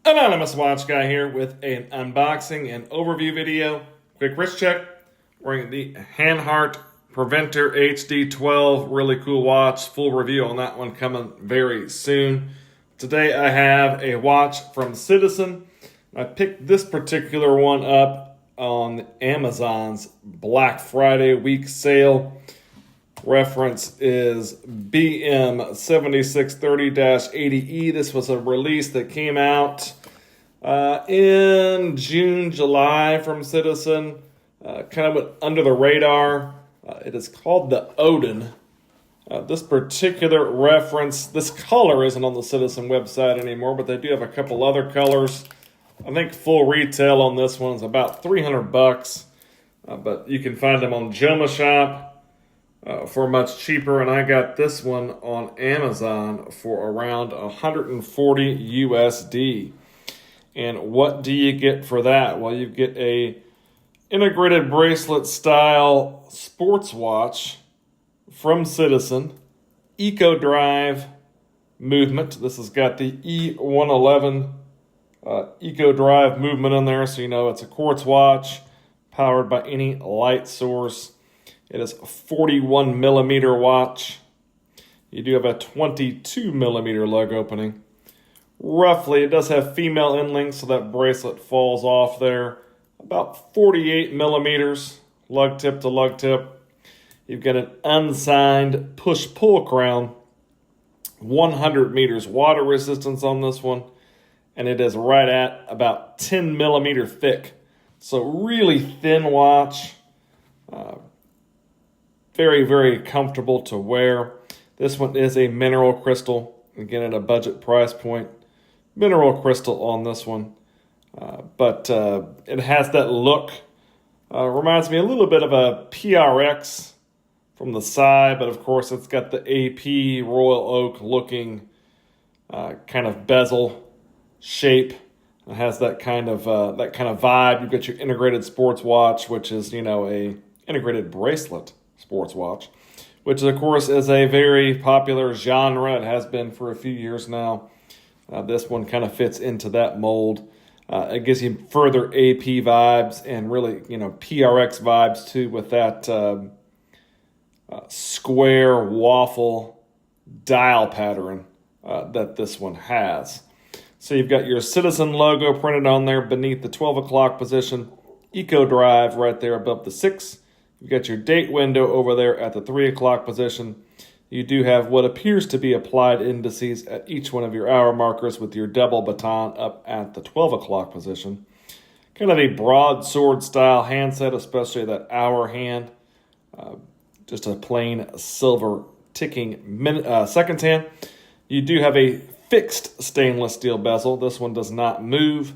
Anonymous Watch Guy here with an unboxing and overview video. Quick wrist check. Wearing the Hanhart Preventer HD12. Really cool watch. Full review on that one coming very soon. Today I have a watch from Citizen. I picked this particular one up on Amazon's Black Friday week sale. Reference is BM7630-80E. This was a release that came out in June, July from Citizen. Kind of went under the radar. It is called the Odyn. This particular reference, this color isn't on the Citizen website anymore, but they do have a couple other colors. I think full retail on this one is about $300, but you can find them on Joma Shop for much cheaper, and I got this one on Amazon for around $140 USD. And what do you get for that? Well, you get a integrated bracelet style sports watch from Citizen, Eco Drive movement. This has got the E111 Eco Drive movement in there, so you know it's a quartz watch powered by any light source. It is a 41 millimeter watch. You do have a 22 millimeter lug opening. Roughly, it does have female end links, so that bracelet falls off there. About 48 millimeters, lug tip to lug tip. You've got an unsigned push-pull crown. 100 meters water resistance on this one. And it is right at about 10 millimeter thick. So really thin watch. Very, very comfortable to wear. This one is a mineral crystal. Again, at a budget price point. Mineral crystal on this one. But it has that look. Reminds me a little bit of a PRX from the side. But of course, it's got the AP Royal Oak looking kind of bezel shape. It has that kind of vibe. You've got your integrated sports watch, which is, you know, a integrated bracelet sports watch, which of course is a very popular genre. It has been for a few years now. This one kind of fits into that mold. It gives you further AP vibes and really, you know, PRX vibes too, with that square waffle dial pattern that this one has. So you've got your Citizen logo printed on there beneath the 12 o'clock position. Eco Drive right there above the 6. You've got your date window over there at the 3 o'clock position. You do have what appears to be applied indices at each one of your hour markers with your double baton up at the 12 o'clock position. Kind of a broadsword style handset, especially that hour hand. Just a plain silver ticking seconds hand. You do have a fixed stainless steel bezel. This one does not move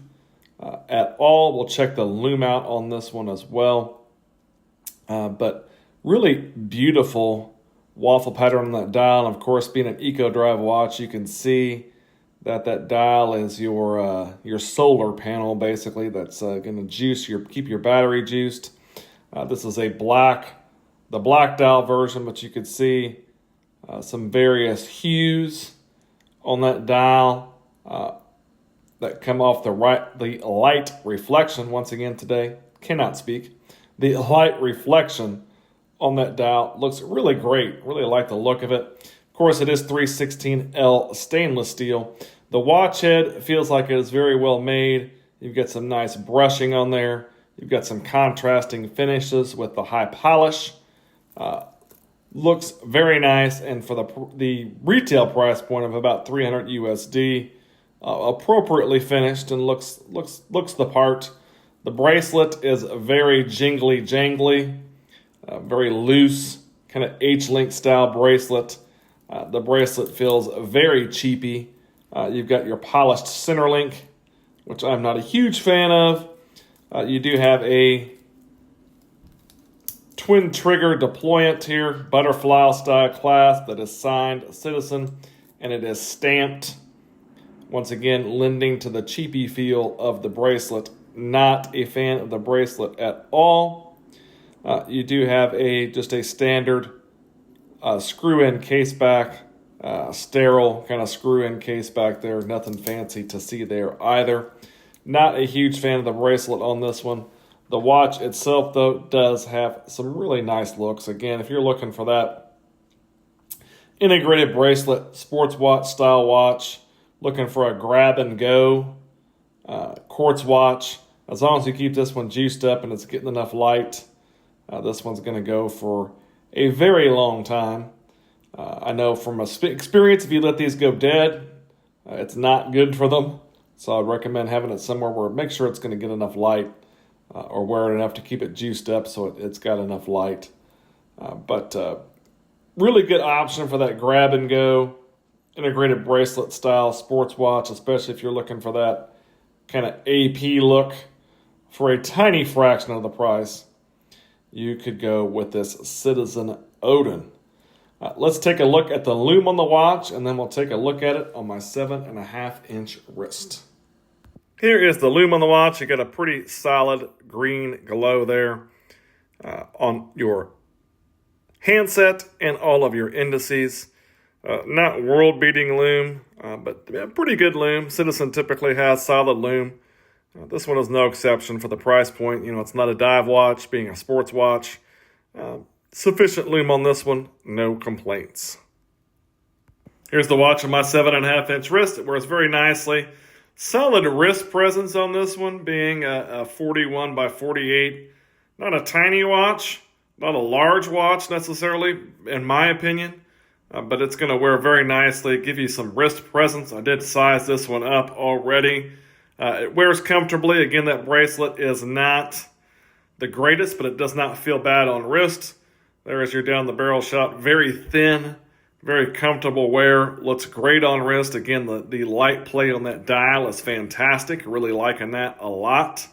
at all. We'll check the Lume out on this one as well. But really beautiful waffle pattern on that dial. And of course, being an Eco Drive watch, you can see that that dial is your solar panel, basically. That's going to keep your battery juiced. This is the black dial version, but you could see some various hues on that dial that come off the light reflection. Once again today, cannot speak. The light reflection on that dial looks really great. Really like the look of it. Of course, it is 316L stainless steel. The watch head feels like it is very well made. You've got some nice brushing on there. You've got some contrasting finishes with the high polish. Looks very nice, and for the retail price point of about $300 USD, appropriately finished and looks the part. The bracelet is very jangly, very loose, kind of H-link style bracelet. The bracelet feels very cheapy. You've got your polished center link, which I'm not a huge fan of. You do have a twin trigger deployant here, butterfly style clasp that is signed Citizen, and it is stamped. Once again, lending to the cheapy feel of the bracelet. Not a fan of the bracelet at all. You do have just a standard screw-in case back Sterile kind of screw-in case back there. Nothing fancy to see there either. Not a huge fan of the bracelet on this one. The watch itself, though, does have some really nice looks. Again, if you're looking for that integrated bracelet, sports watch style watch, looking for a grab-and-go quartz watch, as long as you keep this one juiced up and it's getting enough light, this one's going to go for a very long time. I know from experience, if you let these go dead, it's not good for them. So I'd recommend having it somewhere where make sure it's going to get enough light or wear it enough to keep it juiced up so it's got enough light. But really good option for that grab-and-go integrated bracelet style sports watch, especially if you're looking for that kind of AP look for a tiny fraction of the price. You could go with this Citizen Odyn. Let's take a look at the Lume on the watch, and then we'll take a look at it on my 7.5-inch wrist. Here is the Lume on the watch. You got a pretty solid green glow there on your handset and all of your indices. Not world-beating Lume, but a pretty good Lume. Citizen typically has solid Lume. This one is no exception for the price point. You know, it's not a dive watch, being a sports watch. Sufficient Lume on this one, no complaints. Here's the watch on my 7.5-inch wrist. It wears very nicely. Solid wrist presence on this one, being a 41 by 48. Not a tiny watch, not a large watch necessarily, in my opinion, but it's going to wear very nicely, give you some wrist presence. I did size this one up already. It wears comfortably. Again, that bracelet is not the greatest, but it does not feel bad on wrist. There is your down the barrel shot. Very thin, very comfortable wear. Looks great on wrist. Again, the light play on that dial is fantastic. Really liking that a lot.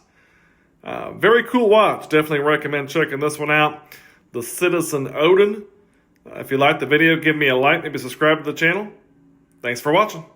Very cool watch. Definitely recommend checking this one out. The Citizen Odyn. If you liked the video, give me a like. Maybe subscribe to the channel. Thanks for watching.